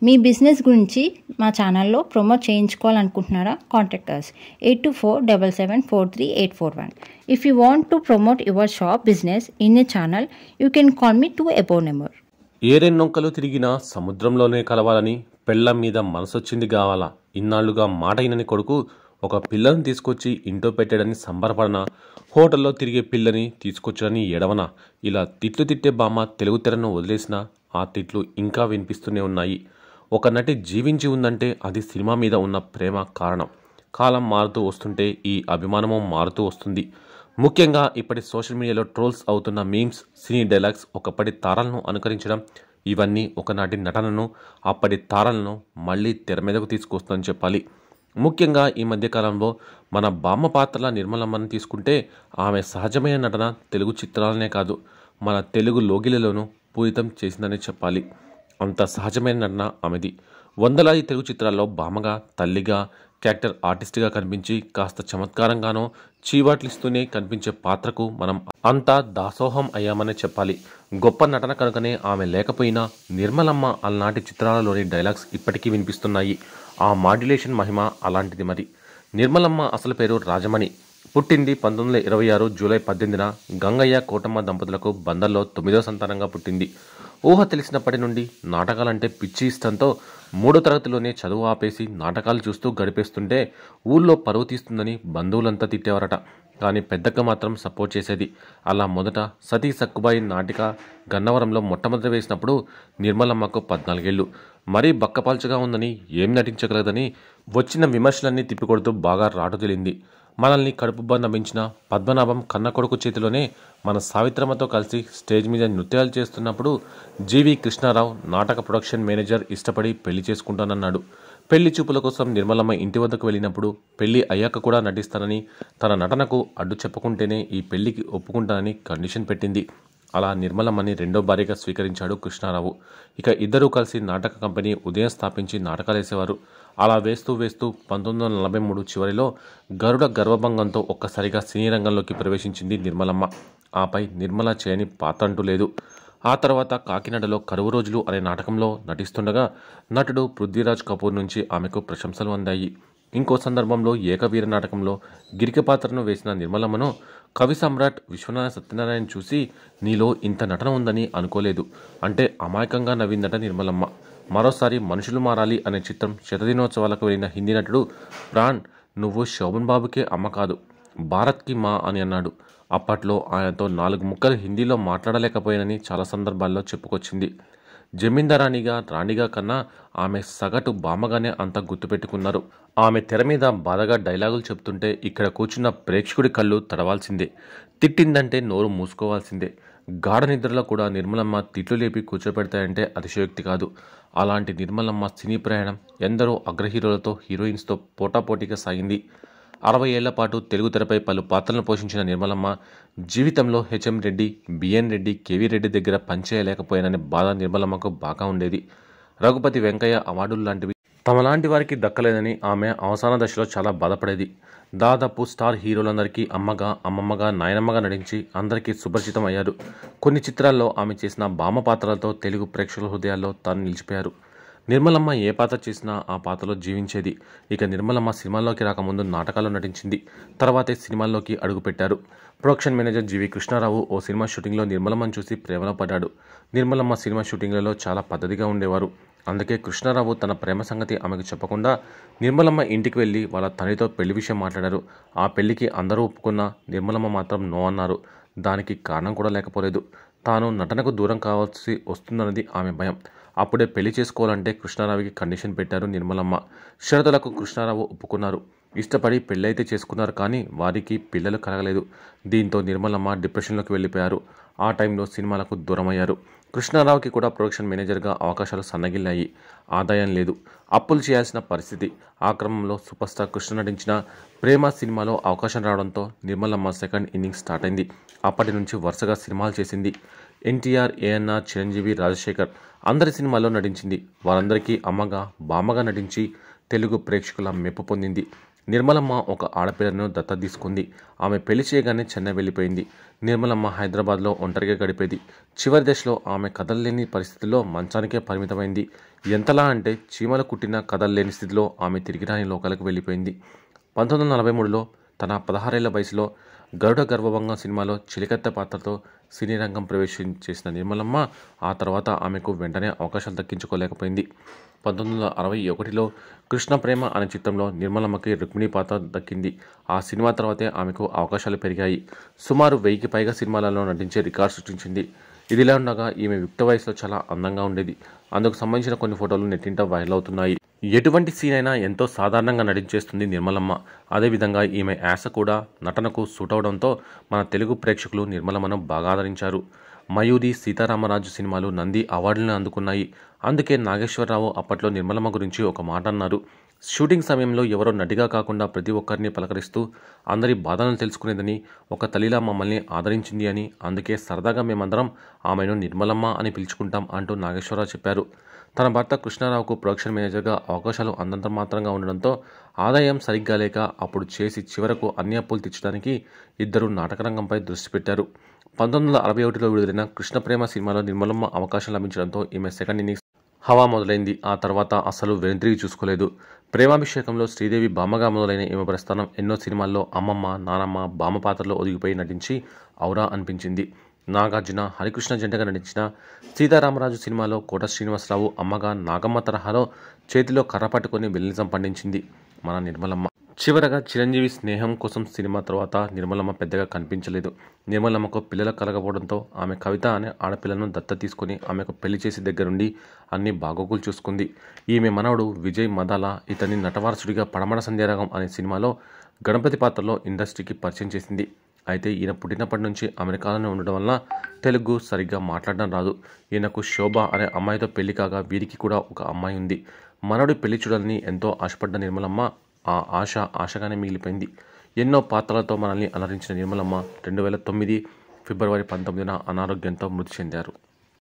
మీ business గురించి మా ఛానల్లో ప్రమోట్ చేయించుకోవాలనుకుంటున్నారా? Contact us 8247743841. If you want to promote your shop business in a channel, you can call me to above number. ఏరెన్నొంకలు తిరిగినా సముద్రంలోనే కలవాలని పెళ్ళం మీద మనసొచ్చింది కావాలా. ఇన్నాళ్లుగా మాట అయినని కొడుకు ఒక పిల్లని తీసుకొచ్చి ఇంట్లో పెట్టాడని సంబరపడన, హోటల్లో తిరిగే పిల్లని తీసుకొచ్చాడని ఎడవన, ఇలా తిట్లు తిట్టే బామ్మ తెలుగు తెరను వదిలేసిన ఆ తిట్లు ఇంకా వినిపిస్తూనే ఉన్నాయి. ఒక నటి జీవించి ఉందంటే అది సినిమా మీద ఉన్న ప్రేమ కారణం. కాలం మారుతూ వస్తుంటే ఈ అభిమానము మారుతూ వస్తుంది. ముఖ్యంగా ఇప్పటి సోషల్ మీడియాలో ట్రోల్స్ అవుతున్న మీమ్స్, సినీ డైలాగ్స్, ఒకప్పటి తారలను అనుకరించడం, ఇవన్నీ ఒకనాటి నటనను, అప్పటి తారలను మళ్ళీ తెర మీదకు తీసుకొస్తుందని చెప్పాలి. ముఖ్యంగా ఈ మధ్యకాలంలో మన బామ్మ పాత్రల నిర్మలమ్మని తీసుకుంటే ఆమె సహజమైన నటన తెలుగు చిత్రాలనే కాదు, మన తెలుగు లోగిలలోనూ పూరితం చేసిందని చెప్పాలి. అంత సహజమైన నటన ఆమెది. వందలాది తెలుగు చిత్రాల్లో బామ్మగా, తల్లిగా, క్యారెక్టర్ ఆర్టిస్ట్గా కనిపించి కాస్త చమత్కారంగానో చీవాట్లిస్తూనే కనిపించే పాత్రకు మనం అంతా దాసోహం అయ్యామనే చెప్పాలి. గొప్ప నటన కనుకనే ఆమె లేకపోయినా నిర్మలమ్మ అలనాటి చిత్రాలలోని డైలాగ్స్ ఇప్పటికీ వినిపిస్తున్నాయి. ఆ మాడ్యులేషన్ మహిమ అలాంటిది. మరి నిర్మలమ్మ అసలు పేరు రాజమణి. పుట్టింది 1926 జూలై 18న గంగయ్య కోటమ్మ దంపతులకు బందర్లో 9వ సంతానంగా పుట్టింది. ఊహ తెలిసినప్పటి నుండి నాటకాలంటే పిచ్చి ఇష్టంతో 3వ తరగతిలోనే చదువు ఆపేసి నాటకాలు చూస్తూ గడిపేస్తుంటే ఊళ్ళో పరువు తీస్తుందని బంధువులంతా తిట్టేవారట. కానీ పెద్దక్క మాత్రం సపోర్ట్ చేసేది. అలా మొదట సతీ సక్కుబాయి నాటిక గన్నవరంలో మొట్టమొదటి వేసినప్పుడు నిర్మలమ్మకు 14 ఏళ్ళు. మరీ బక్కపాల్చుగా ఉందని, ఏం నటించగలదని వచ్చిన విమర్శలన్నీ తిప్పికొడుతూ బాగా రాటుతెలింది. మనల్ని కడుపుబ్బా నవ్వించిన పద్మనాభం కన్న కొడుకు చేతిలోనే మన సావిత్రమ్మతో కలిసి స్టేజ్ మీద నృత్యాలు చేస్తున్నప్పుడు జీవి కృష్ణారావు నాటక ప్రొడక్షన్ మేనేజర్ ఇష్టపడి పెళ్లి చేసుకుంటానన్నాడు. పెళ్లి చూపుల కోసం నిర్మలమ్మ ఇంటి వద్దకు వెళ్ళినప్పుడు పెళ్లి అయ్యాక కూడా నటిస్తానని, తన నటనకు అడ్డు చెప్పకుంటేనే ఈ పెళ్లికి ఒప్పుకుంటానని కండిషన్ పెట్టింది. అలా నిర్మలమ్మని రెండో భార్యగా స్వీకరించాడు కృష్ణారావు. ఇక ఇద్దరూ కలిసి నాటక కంపెనీ ఉదయం స్థాపించి నాటకాలు వేసేవారు. అలా వేస్తూ 1943 చివరిలో గరుడ గర్వభంగంతో ఒక్కసారిగా సినీ రంగంలోకి ప్రవేశించింది నిర్మలమ్మ. ఆపై నిర్మల చేయని పాత్ర అంటూ లేదు. ఆ తర్వాత కాకినాడలో కరువు రోజులు అనే నాటకంలో నటిస్తుండగా నటుడు పృథ్వీరాజ్ కపూర్ నుంచి ఆమెకు ప్రశంసలు అందాయి. ఇంకో సందర్భంలో ఏకవీర నాటకంలో గిరిక పాత్రను వేసిన నిర్మలమ్మను కవి సమ్రాట్ విశ్వనాథ సత్యనారాయణ చూసి నీలో ఇంత నటన ఉందని అనుకోలేదు అంటే అమాయకంగా నవ్విందట నిర్మలమ్మ. మరోసారి మనుషులు మారాలి అనే చిత్రం శతదినోత్సవాలకు వెళ్ళిన హిందీ నటుడు ప్రాణ్, నువ్వు శోభన్ బాబుకే అమ్మ కాదు, భారత్కి మా అని అన్నాడు. అప్పట్లో ఆయనతో 4 ముక్కలు హిందీలో మాట్లాడలేకపోయానని చాలా సందర్భాల్లో చెప్పుకొచ్చింది. జమీందారాణిగా, రాణిగా కన్నా ఆమె సగటు బామ్మగానే అంత గుర్తుపెట్టుకున్నారు. ఆమె తెర మీద బాధగా డైలాగులు చెప్తుంటే ఇక్కడ కూర్చున్న ప్రేక్షకుడి కళ్ళు తడవాల్సిందే, తిట్టిందంటే నోరు మూసుకోవాల్సిందే. గాఢ నిద్రలో కూడా నిర్మలమ్మ తిట్లు లేపి కూర్చోపెడతాయంటే అతిశయోక్తి కాదు. అలాంటి నిర్మలమ్మ సినీ ప్రయాణం ఎందరో అగ్రహీరోలతో, హీరోయిన్స్తో పోటాపోటీగా సాగింది. 60 ఏళ్ల పాటు తెలుగు తెరపై పలు పాత్రలను పోషించిన నిర్మలమ్మ జీవితంలో HM Reddy, BN Reddy, KV Reddy దగ్గర పనిచేయలేకపోయాననే బాధ నిర్మలమ్మకు బాగా ఉండేది. రఘుపతి వెంకయ్య అవార్డులు లాంటివి తమలాంటి వారికి దక్కలేదని ఆమె అవసాన దశలో చాలా బాధపడేది. దాదాపు స్టార్ హీరోలందరికీ అమ్మగా, అమ్మమ్మగా, నాయనమ్మగా నటించి అందరికీ సుపరిచితం అయ్యారు. కొన్ని చిత్రాల్లో ఆమె చేసిన బామ్మ పాత్రలతో తెలుగు ప్రేక్షకుల హృదయాల్లో తాను నిలిచిపోయారు. నిర్మలమ్మ ఏ పాత్ర చేసినా ఆ పాత్రలో జీవించేది. ఇక నిర్మలమ్మ సినిమాల్లోకి రాకముందు నాటకాల్లో నటించింది. తర్వాతే సినిమాల్లోకి అడుగుపెట్టారు. ప్రొడక్షన్ మేనేజర్ జీవి కృష్ణారావు ఓ సినిమా షూటింగ్లో నిర్మలమ్మను చూసి ప్రేమలో పడ్డాడు. నిర్మలమ్మ సినిమా షూటింగ్లలో చాలా పద్ధతిగా ఉండేవారు. అందుకే కృష్ణారావు తన ప్రేమ సంగతి ఆమెకు చెప్పకుండా నిర్మలమ్మ ఇంటికి వెళ్ళి వాళ్ళ తండ్రితో పెళ్లి విషయం మాట్లాడారు. ఆ పెళ్లికి అందరూ ఒప్పుకున్నా నిర్మలమ్మ మాత్రం నో అన్నారు. దానికి కారణం కూడా లేకపోలేదు. తాను నటనకు దూరం కావాల్సి వస్తుందన్నది ఆమె భయం. అప్పుడే పెళ్లి చేసుకోవాలంటే కృష్ణారావుకి కండిషన్ పెట్టారు నిర్మలమ్మ. షరతులకు కృష్ణారావు ఒప్పుకున్నారు. ఇష్టపడి పెళ్ళైతే చేసుకున్నారు, కానీ వారికి పిల్లలు కలగలేదు. దీంతో నిర్మలమ్మ డిప్రెషన్లోకి వెళ్ళిపోయారు. ఆ టైంలో సినిమాలకు దూరమయ్యారు. కృష్ణారావుకి కూడా ప్రొడక్షన్ మేనేజర్గా అవకాశాలు సన్నగిల్లాయి. ఆదాయం లేదు, అప్పులు చేయాల్సిన పరిస్థితి. ఆ క్రమంలో సూపర్ స్టార్ కృష్ణ నటించిన ప్రేమ సినిమాలో అవకాశం రావడంతో నిర్మలమ్మ సెకండ్ ఇన్నింగ్స్ స్టార్ట్ అయింది. అప్పటి నుంచి వరుసగా సినిమాలు చేసింది. ఎన్టీఆర్, ఏఎన్ఆర్, చిరంజీవి, రాజశేఖర్ అందరి సినిమాల్లో నటించింది. వారందరికీ అమ్మగా, బామ్మగా నటించి తెలుగు ప్రేక్షకుల మెప్పు పొందింది. నిర్మలమ్మ ఒక ఆడపిల్లను దత్తత తీసుకుంది. ఆమె పెళ్లి చేయగానే చెన్నై వెళ్ళిపోయింది. నిర్మలమ్మ హైదరాబాద్లో ఒంటరిగా గడిపేది. చివరి దశలో ఆమె కదలలేని పరిస్థితుల్లో మంచానికే పరిమితమైంది. ఎంతలా అంటే చీమలు కుట్టిన కథల్లేని స్థితిలో ఆమె తిరిగి రాని లోకాలకు వెళ్ళిపోయింది. 1943లో తన 16 ఏళ్ల వయసులో గరుడ గర్వభంగం సినిమాలో చిలికత్త పాత్రతో సినీ రంగం ప్రవేశం చేసిన నిర్మలమ్మ ఆ తర్వాత ఆమెకు వెంటనే అవకాశాలు దక్కించుకోలేకపోయింది. 1961లో కృష్ణ ప్రేమ అనే చిత్రంలో నిర్మలమ్మకి రుక్మిణి పాత్ర దక్కింది. ఆ సినిమా తర్వాతే ఆమెకు అవకాశాలు పెరిగాయి. సుమారు 1000కి పైగా సినిమాలలో నటించే రికార్డు సృష్టించింది. ఇదిలా ఉండగా ఈమె యుక్త వయసులో చాలా అందంగా ఉండేది. అందుకు సంబంధించిన కొన్ని ఫోటోలు నెట్టింట వైరల్ అవుతున్నాయి. ఎటువంటి సీన్ అయినా ఎంతో సాధారణంగా నటించేస్తుంది నిర్మలమ్మ. అదేవిధంగా ఈమె యాస కూడా నటనకు సూట్ అవడంతో మన తెలుగు ప్రేక్షకులు నిర్మలమ్మను బాగా ఆదరించారు. మయూరి, సీతారామరాజు సినిమాలు నంది అవార్డులను అందుకున్నాయి. అందుకే నాగేశ్వరరావు అప్పట్లో నిర్మలమ్మ గురించి ఒక మాట అన్నారు. షూటింగ్ సమయంలో ఎవరో నటిగా కాకుండా ప్రతి ఒక్కరిని పలకరిస్తూ అందరి బాధలను తెలుసుకునేదని, ఒక తల్లిలా మమ్మల్ని ఆదరించింది అని, అందుకే సరదాగా మేమందరం ఆమెను నిర్మలమ్మ అని పిలుచుకుంటాం అంటూ నాగేశ్వరరావు చెప్పారు. తన భర్త కృష్ణారావుకు ప్రొడక్షన్ మేనేజర్గా అవకాశాలు అంతంత మాత్రంగా ఉండడంతో ఆదాయం సరిగ్గా లేక అప్పుడు చేసి చివరకు అన్ని అప్పులు తీర్చడానికి ఇద్దరు నాటకరంగంపై దృష్టి పెట్టారు. 1961లో విడుదలైన కృష్ణ ప్రేమ సినిమాలో నిర్మలమ్మ అవకాశం లభించడంతో ఈమె సెకండ్ ఇన్నింగ్స్ హవా మొదలైంది. ఆ తర్వాత అసలు వెనుతిరిగి చూసుకోలేదు. ప్రేమాభిషేకంలో శ్రీదేవి బామ్మగా మొదలైన ఈమె ప్రస్థానం ఎన్నో సినిమాల్లో అమ్మమ్మ, నానమ్మ, బామ్మ పాత్రలో ఒదిగిపోయి నటించి ఔరా అనిపించింది. నాగార్జున, హరికృష్ణ జంటగా నటించిన సీతారామరాజు సినిమాలో కోట శ్రీనివాసరావు అమ్మగా నాగమ్మ తరహాలో చేతిలో కర్ర పట్టుకొని విలనిజం పండించింది మన నిర్మలమ్మ. చివరగా చిరంజీవి స్నేహం కోసం సినిమా తర్వాత నిర్మలమ్మ పెద్దగా కనిపించలేదు. నిర్మలమ్మకు పిల్లలు కలగకపోవడంతో ఆమె కవిత అనే ఆడపిల్లను దత్తత తీసుకుని ఆమెకు పెళ్లి చేసి దగ్గరుండి అన్ని బాగోగులు చూసుకుంది. ఈమె మనవడు విజయ్ మదాల ఇతన్ని నటవారసుడిగా పడమర సంధ్యారాగం అనే సినిమాలో గణపతి పాత్రలో ఇండస్ట్రీకి పరిచయం చేసింది. అయితే ఈయన పుట్టినప్పటి నుంచి అమెరికాలోనే ఉండడం వల్ల తెలుగు సరిగ్గా మాట్లాడడం రాదు. ఈయనకు శోభ అనే అమ్మాయితో పెళ్లి కాగా వీరికి కూడా ఒక అమ్మాయి ఉంది. మనవడి పెళ్లి చూడాలని ఎంతో ఆశపడ్డ నిర్మలమ్మ ఆ ఆశ ఆశగానే మిగిలిపోయింది. ఎన్నో పాత్రలతో మనల్ని అలరించిన నిర్మలమ్మ 2009 ఫిబ్రవరి 19న అనారోగ్యంతో మృతి చెందారు.